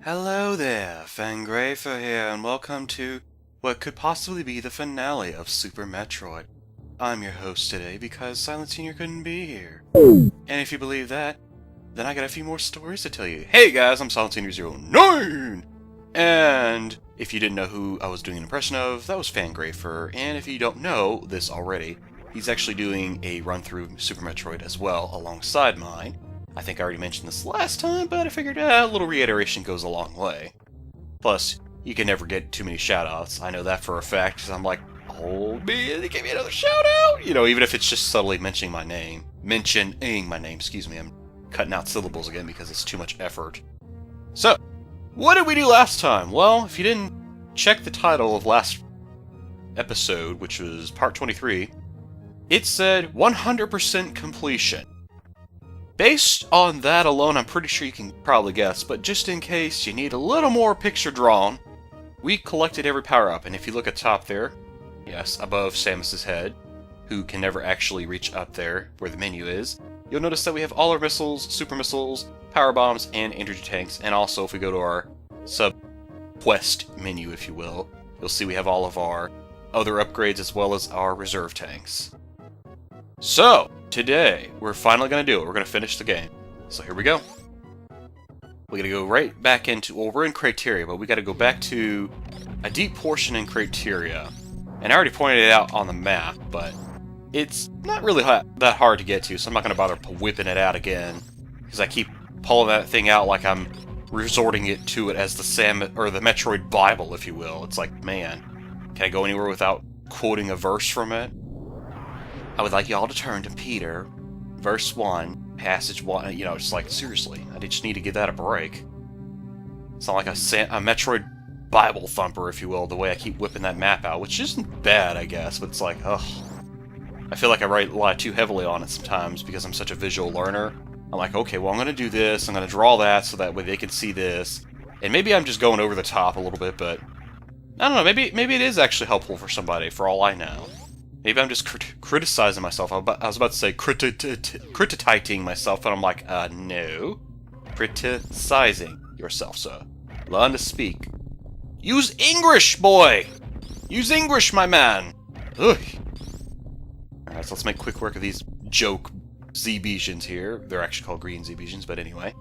Hello there, Fangrafer here, and welcome to what could possibly be the finale of Super Metroid. I'm your host today because Silent Senior couldn't be here. And if you believe that, then I got a few more stories to tell you. Hey guys, I'm Silent Senior 09! And if you didn't know who I was doing an impression of, that was Fangrafer, and if you don't know this already, he's actually doing a run-through Super Metroid as well, alongside mine. I think I already mentioned this last time, but I figured a little reiteration goes a long way. Plus, you can never get too many shoutouts. I know that for a fact, because I'm like, oh man, they gave me another shoutout! You know, even if it's just subtly mentioning my name. Excuse me. I'm cutting out syllables again because it's too much effort. So, what did we do last time? Well, if you didn't check the title of last episode, which was part 23, it said 100% completion. Based on that alone, I'm pretty sure you can probably guess, but just in case you need a little more picture drawn, we collected every power-up, and if you look at top there, yes, above Samus's head, who can never actually reach up there, where the menu is, you'll notice that we have all our missiles, super missiles, power bombs, and energy tanks, and also if we go to our sub-quest menu, if you will, you'll see we have all of our other upgrades as well as our reserve tanks. So, today, we're finally going to do it. We're going to finish the game. So here we go. We got to go right back into, well, we're in Criteria, but we got to go back to a deep portion in Criteria. And I already pointed it out on the map, but it's not really that hard to get to, so I'm not going to bother whipping it out again. Because I keep pulling that thing out like I'm resorting it to it as the Metroid Bible, if you will. It's like, man, can I go anywhere without quoting a verse from it? I would like y'all to turn to Peter, verse 1, passage 1, you know, just like, seriously, I just need to give that a break. It's not like a Metroid Bible thumper, if you will, the way I keep whipping that map out, which isn't bad, I guess, but it's like, ugh. I feel like I rely too heavily on it sometimes because I'm such a visual learner. I'm like, okay, well, I'm going to do this, I'm going to draw that so that way they can see this. And maybe I'm just going over the top a little bit, but I don't know, maybe it is actually helpful for somebody, for all I know. Maybe I'm just criticizing myself. I was about to say criticizing myself, but I'm like, no. Criticizing yourself, sir. Learn to speak. Use English, boy! Use English, my man! Ugh. Alright, so let's make quick work of these joke Zebesians here. They're actually called green Zebesians, but anyway.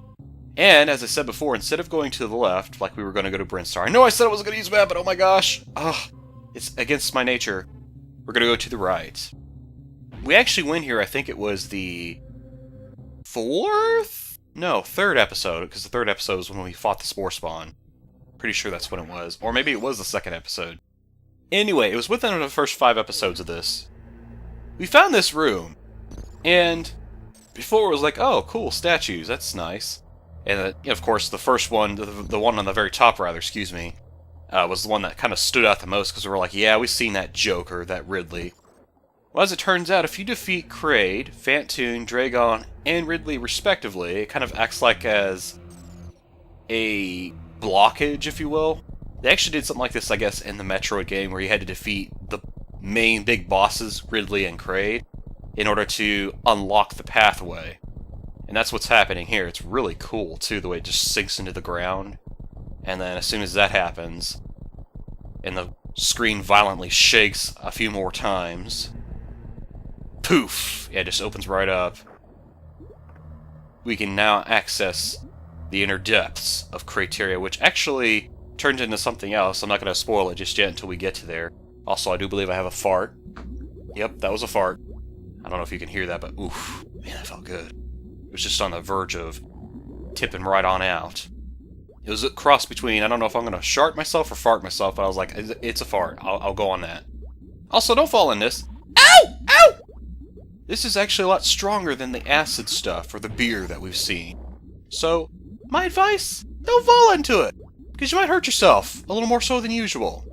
And, as I said before, instead of going to the left, like we were going to go to Brinstar, I know I said I wasn't going to use the map, but oh my gosh! Ugh. It's against my nature. We're going to go to the right. We actually went here, I think it was the third episode, because the third episode was when we fought the Spore Spawn. Pretty sure that's when it was. Or maybe it was the second episode. Anyway, it was within the first 5 episodes of this. We found this room, and before it was like, oh, cool, statues, that's nice. And of course, the first one, the one on the very top, rather, excuse me, was the one that kind of stood out the most, because we were like, yeah, we've seen that Joker, that Ridley. Well, as it turns out, if you defeat Kraid, Phantoon, Dragon, and Ridley respectively, it kind of acts like as a blockage, if you will. They actually did something like this, I guess, in the Metroid game, where you had to defeat the main big bosses, Ridley and Kraid, in order to unlock the pathway. And that's what's happening here. It's really cool, too, the way it just sinks into the ground. And then as soon as that happens, and the screen violently shakes a few more times, poof! Yeah, it just opens right up. We can now access the inner depths of Criteria, which actually turns into something else. I'm not going to spoil it just yet until we get to there. Also, I do believe I have a fart. Yep, that was a fart. I don't know if you can hear that, but oof, man, that felt good. It was just on the verge of tipping right on out. It was a cross between, I don't know if I'm going to shart myself or fart myself, but I was like, it's a fart. I'll go on that. Also, don't fall in this. Ow! Ow! This is actually a lot stronger than the acid stuff or the beer that we've seen. So, my advice, don't fall into it, because you might hurt yourself, a little more so than usual.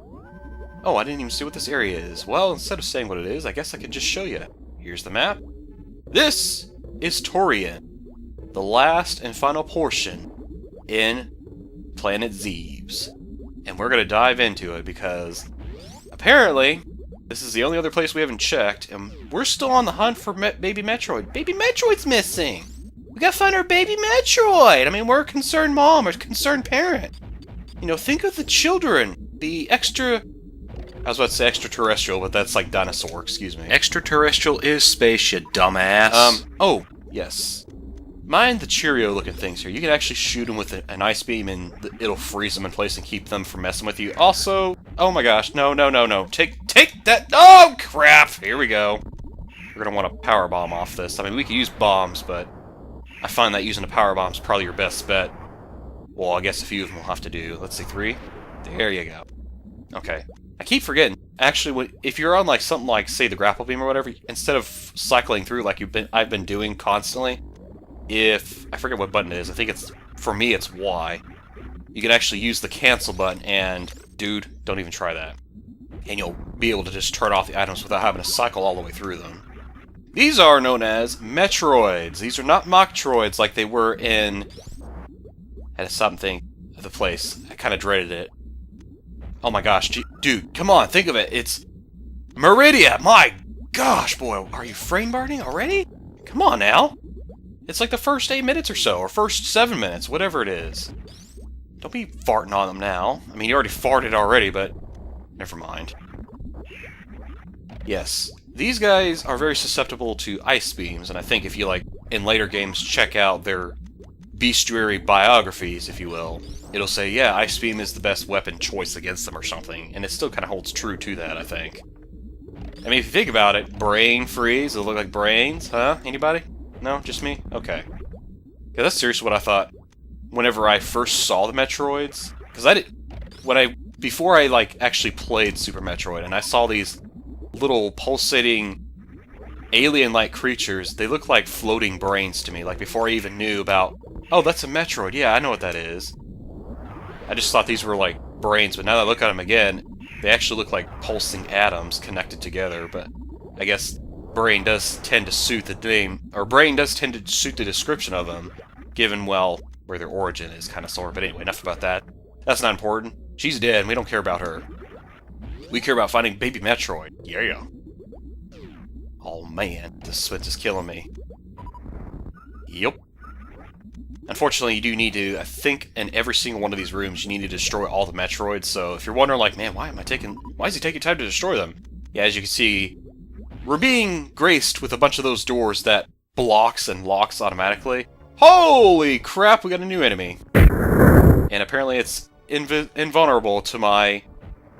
Oh, I didn't even see what this area is. Well, instead of saying what it is, I guess I can just show you. Here's the map. This is Torian, the last and final portion in Planet Zebes. And we're going to dive into it because apparently this is the only other place we haven't checked, and we're still on the hunt for Baby Metroid. Baby Metroid's missing! We gotta find our baby Metroid! I mean, we're a concerned mom or a concerned parent. You know, think of the children. The extra... I was about to say extraterrestrial, but that's like dinosaur, excuse me. Extraterrestrial is space, you dumbass. Oh, yes. Mind the Cheerio-looking things here. You can actually shoot them with an ice beam and it'll freeze them in place and keep them from messing with you. Also, oh my gosh, no. Take that, oh crap! Here we go. We're gonna want to power bomb off this. I mean, we could use bombs, but I find that using a power bomb is probably your best bet. Well, I guess a few of them will have to do. Let's say 3. There you go. Okay. I keep forgetting. Actually, if you're on like something like, say, the grapple beam or whatever, instead of cycling through like I've been doing constantly, if I forget what button it is, I think it's, for me, it's Y. You can actually use the cancel button, and dude, don't even try that. And you'll be able to just turn off the items without having to cycle all the way through them. These are known as Metroids. These are not Mocktroids like they were in... I had to stop and think of the place. I kind of dreaded it. Oh my gosh, dude, come on, think of it. It's Meridia. My gosh, boy, are you frame burning already? Come on now. It's like the first 8 minutes or so, or first 7 minutes, whatever it is. Don't be farting on them now. I mean, you already farted already, but never mind. Yes, these guys are very susceptible to ice beams, and I think if you, like, in later games, check out their bestiary biographies, if you will, it'll say, yeah, ice beam is the best weapon choice against them or something, and it still kind of holds true to that, I think. I mean, if you think about it, brain freeze, it'll look like brains, huh? Anybody? No? Just me? Okay. Yeah, that's seriously what I thought whenever I first saw the Metroids. Because before I, like, actually played Super Metroid, and I saw these little pulsating alien-like creatures, they look like floating brains to me, like before I even knew about, oh, that's a Metroid, yeah, I know what that is. I just thought these were like brains, but now that I look at them again, they actually look like pulsing atoms connected together, but I guess brain does tend to suit the name, or brain does tend to suit the description of them, given, well, where their origin is, kind of sort of. But anyway, enough about that. That's not important. She's dead, and we don't care about her. We care about finding Baby Metroid. Yeah. Oh man, this sweat is killing me. Yep. Unfortunately, you do need to, I think, in every single one of these rooms, you need to destroy all the Metroids, so if you're wondering, like, man, why is he taking time to destroy them? Yeah, as you can see, we're being graced with a bunch of those doors that blocks and locks automatically. Holy crap, we got a new enemy. And apparently it's invulnerable to my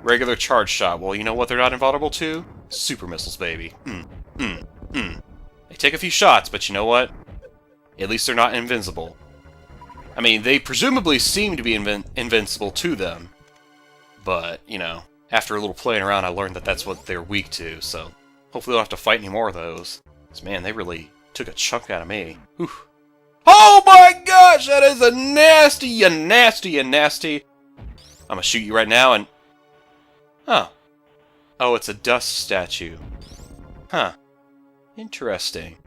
regular charge shot. Well, you know what they're not invulnerable to? Super missiles, baby. They take a few shots, but you know what? At least they're not invincible. I mean, they presumably seem to be invincible to them. But, you know, after a little playing around, I learned that that's what they're weak to, so hopefully we don't have to fight any more of those. Because, man, they really took a chunk out of me. Whew. Oh my gosh, that is a nasty. I'm gonna shoot you right now and... Huh. Oh, it's a dust statue. Huh. Interesting.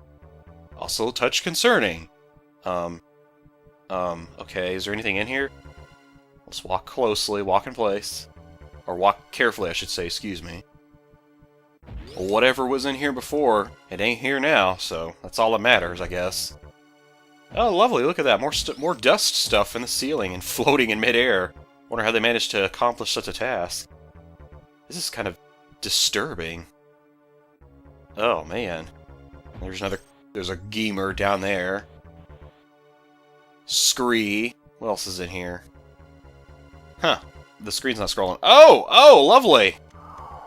Also, touch concerning. Okay, is there anything in here? Let's walk closely, walk in place. Or walk carefully, I should say, excuse me. Whatever was in here before, it ain't here now, so that's all that matters, I guess. Oh, lovely, look at that. More dust stuff in the ceiling and floating in midair. Wonder how they managed to accomplish such a task. This is kind of disturbing. Oh, man. There's a Geemer down there. Scree. What else is in here? Huh. The screen's not scrolling. Oh, lovely!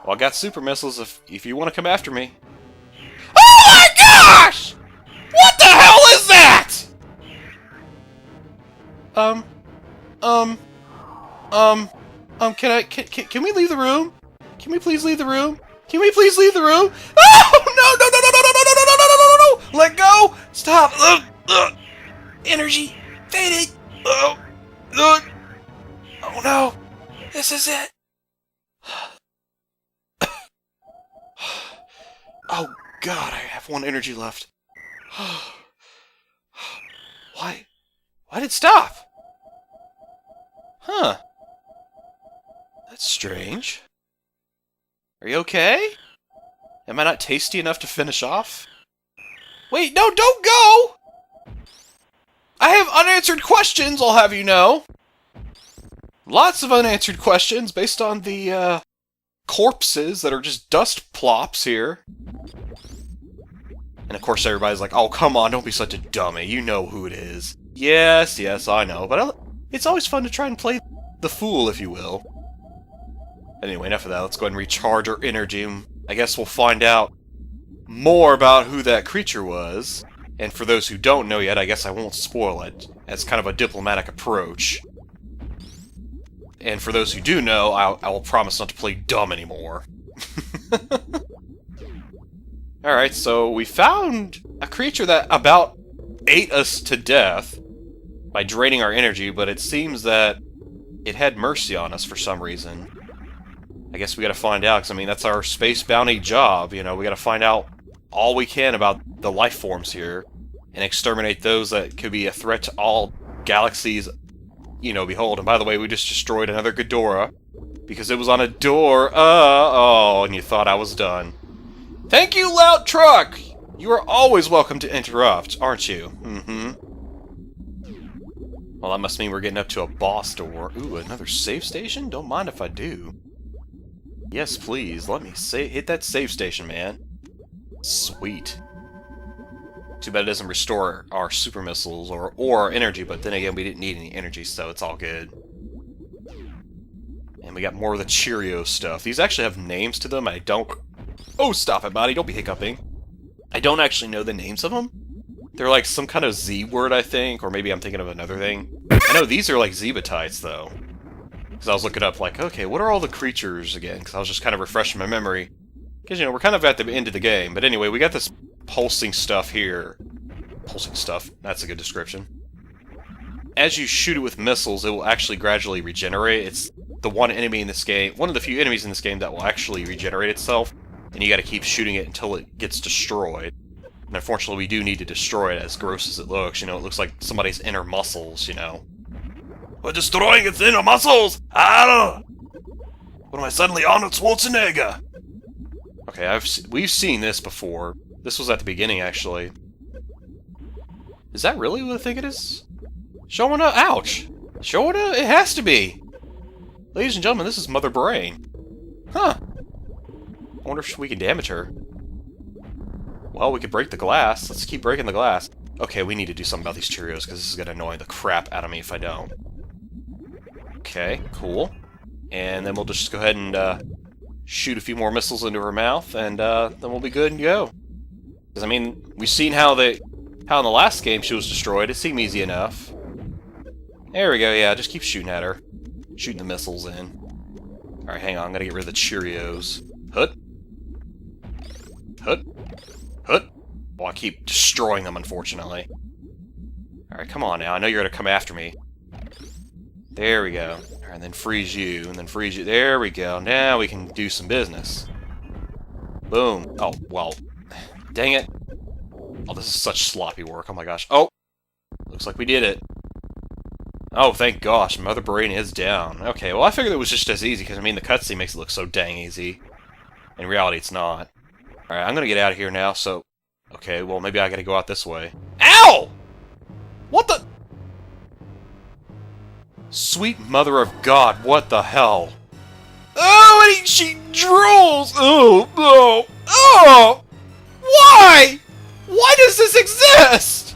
Well, I got super missiles if you want to come after me. Oh my gosh! What the hell is that? Can we leave the room? Can we please leave the room? Can we please leave the room? Oh, no! Let go! Stop! Energy fading! Oh no! This is it! Oh god, I have 1 energy left. Why? Why did it stop? Huh. That's strange. Are you okay? Am I not tasty enough to finish off? Wait, no, don't go! I have unanswered questions, I'll have you know. Lots of unanswered questions based on the, corpses that are just dust plops here. And of course everybody's like, oh, come on, don't be such a dummy. You know who it is. Yes, yes, I know. But it's always fun to try and play the fool, if you will. Anyway, enough of that. Let's go ahead and recharge our energy. And I guess we'll find out more about who that creature was. And for those who don't know yet, I guess I won't spoil it, as kind of a diplomatic approach. And for those who do know, I will promise not to play dumb anymore. Alright, so we found a creature that about ate us to death by draining our energy, but it seems that it had mercy on us for some reason. I guess we gotta find out, because I mean, that's our space bounty job, you know, we gotta find out all we can about the life forms here, and exterminate those that could be a threat to all galaxies, you know, behold. And by the way, we just destroyed another Ghidorah, because it was on a door, oh, and you thought I was done. Thank you, loud truck! You are always welcome to interrupt, aren't you? Mm-hmm. Well, that must mean we're getting up to a boss door. Ooh, another save station? Don't mind if I do. Yes, please. Let me hit that save station, man. Sweet. Too bad it doesn't restore our super missiles or our energy, but then again, we didn't need any energy, so it's all good. And we got more of the Cheerio stuff. These actually have names to them. I don't... Oh, stop it, buddy. Don't be hiccuping. I don't actually know the names of them. They're like some kind of Z word, I think, or maybe I'm thinking of another thing. I know these are like Zebetites, though. Because I was looking up, like, okay, what are all the creatures again? Because I was just kind of refreshing my memory. Because, you know, we're kind of at the end of the game. But anyway, we got this pulsing stuff here. Pulsing stuff. That's a good description. As you shoot it with missiles, it will actually gradually regenerate. It's the one enemy in this game, one of the few enemies in this game that will actually regenerate itself. And you gotta keep shooting it until it gets destroyed. And unfortunately, we do need to destroy it, as gross as it looks. You know, it looks like somebody's inner muscles, you know. We're destroying its inner muscles! Ah! What am I suddenly Arnold Schwarzenegger? Okay, we've seen this before. This was at the beginning, actually. Is that really what I think it is? Showing up? Ouch! Showing up? It has to be! Ladies and gentlemen, this is Mother Brain. Huh. I wonder if we can damage her. Well, we could break the glass. Let's keep breaking the glass. Okay, we need to do something about these Cheerios, because this is going to annoy the crap out of me if I don't. Okay, cool. And then we'll just go ahead and shoot a few more missiles into her mouth, and then we'll be good and go. Because, I mean, we've seen how in the last game she was destroyed. It seemed easy enough. There we go, yeah, just keep shooting at her. Shooting the missiles in. Alright, hang on, I'm gonna get rid of the Cheerios. Hut. Hut. Hut. Well, I keep destroying them, unfortunately. Alright, come on now. I know you're gonna come after me. There we go. Alright, and then freeze you, and then freeze you. There we go. Now we can do some business. Boom. Oh, well. Dang it. Oh, this is such sloppy work. Oh my gosh. Oh! Looks like we did it. Oh, thank gosh. Mother Brain is down. Okay, well, I figured it was just as easy, because, I mean, the cutscene makes it look so dang easy. In reality, it's not. Alright, I'm gonna get out of here now, so... Okay, well, maybe I gotta go out this way. Ow! What the... Sweet Mother of God, what the hell? Oh, and she drools! Oh, oh, oh! Why? Why does this exist?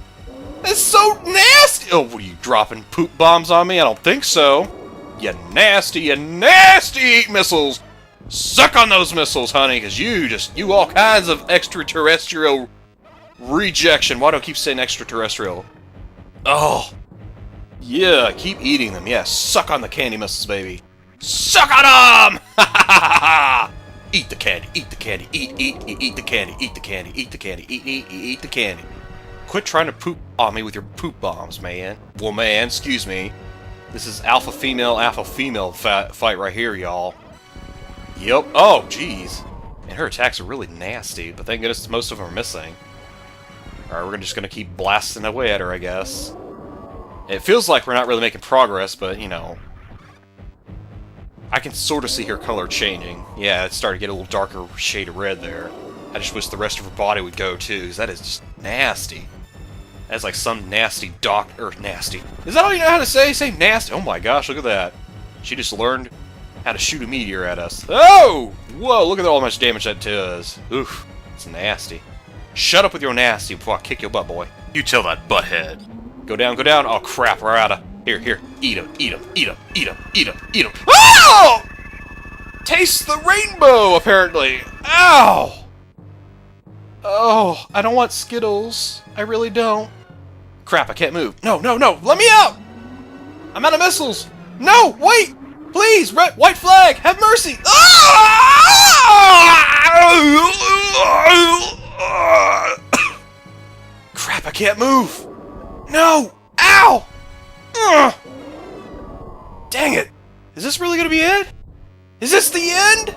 It's so nasty! Oh, what are you, dropping poop bombs on me? I don't think so. You nasty eat missiles! Suck on those missiles, honey, because you all kinds of extraterrestrial rejection. Why do I keep saying extraterrestrial? Oh. Yeah, keep eating them. Yeah, suck on the candy missiles, baby. Suck on them! Ha ha ha ha! Eat the candy, eat the candy, eat the candy, eat the candy, eat the candy, eat the candy. Quit trying to poop on me with your poop bombs, man. Well, man, excuse me. This is alpha-female fight right here, y'all. Yep. Oh, jeez. And her attacks are really nasty, but thank goodness most of them are missing. Alright, we're just gonna keep blasting away at her, I guess. It feels like we're not really making progress, but, you know... I can sort of see her color changing. Yeah, it's starting to get a little darker shade of red there. I just wish the rest of her body would go, too, because that is just nasty. As like some nasty nasty. Is that all you know how to say? Say nasty. Oh my gosh, look at that. She just learned how to shoot a meteor at us. Oh! Whoa, look at all how much damage that does. Oof, it's nasty. Shut up with your nasty before I kick your butt, boy. You tell that butthead. Go down, go down. Oh crap, we're out of. Here. Eat him, eat him, eat him, eat him, eat him, eat him. Oh! Taste the rainbow, apparently. Ow! Oh, I don't want Skittles. I really don't. Crap, I can't move. No, let me out! I'm out of missiles. No, wait! Please, white flag, have mercy! Crap, I can't move. No! Ow! Dang it! Is this really gonna be it? Is this the end?